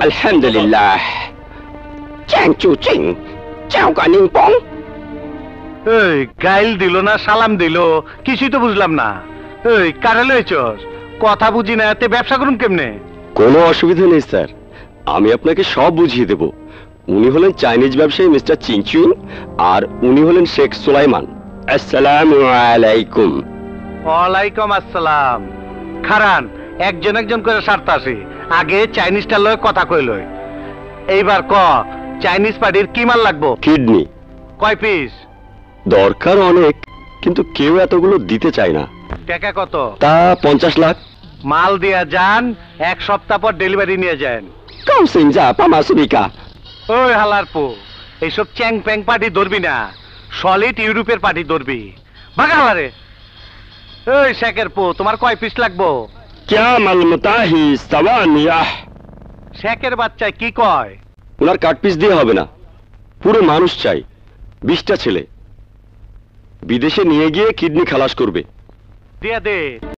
আলহামদুলিল্লাহ। এই গাইল দিল না সালাম দিল কিছুই তো বুঝলাম না। এই কারে লইছস? কথা বুঝি না, এতে ব্যবসা করুন কেমনে? কোনো অসুবিধা নেই স্যার, আমি আপনাকে সব বুঝিয়ে দেব। উনি হলেন চাইনিজ ব্যবসায়ী মিস্টার চিংচুং, আর উনি হলেন শেখ সুলাইমান। আসসালামু আলাইকুম। ওয়ালাইকুম আসসালাম। খারান, একজন একজন করে সারতে আসি। আগে চাইনিজটা লয় কথা কই লই। এইবার ক, চাইনিজ পার্টির কি মাল লাগবো? কিডনি কয় পিস? দরকার অনেক, কিন্তু কেউ এতগুলো দিতে চায় না। টাকা কত? তা 50 লাখ। মাল দিয়া যান, এক সপ্তাহ পর ডেলিভারি নিয়ে যান। ওই হালার পো, এইসব চ্যাং প্যাং পার্টি ধরবি না, সলিড ইউরোপের পার্টি ধরবি। ভাগা হালারে। ওই শেখের পো, তোমার কয় পিস লাগবো? শেখের বাচ্চায় কি কয়? ওনার কাট পিস দিয়ে হবে না, পুরো মানুষ চাই। 20টা ছেলে বিদেশে নিয়ে গিয়ে কিডনি খালাস করবে। দিয়া দে।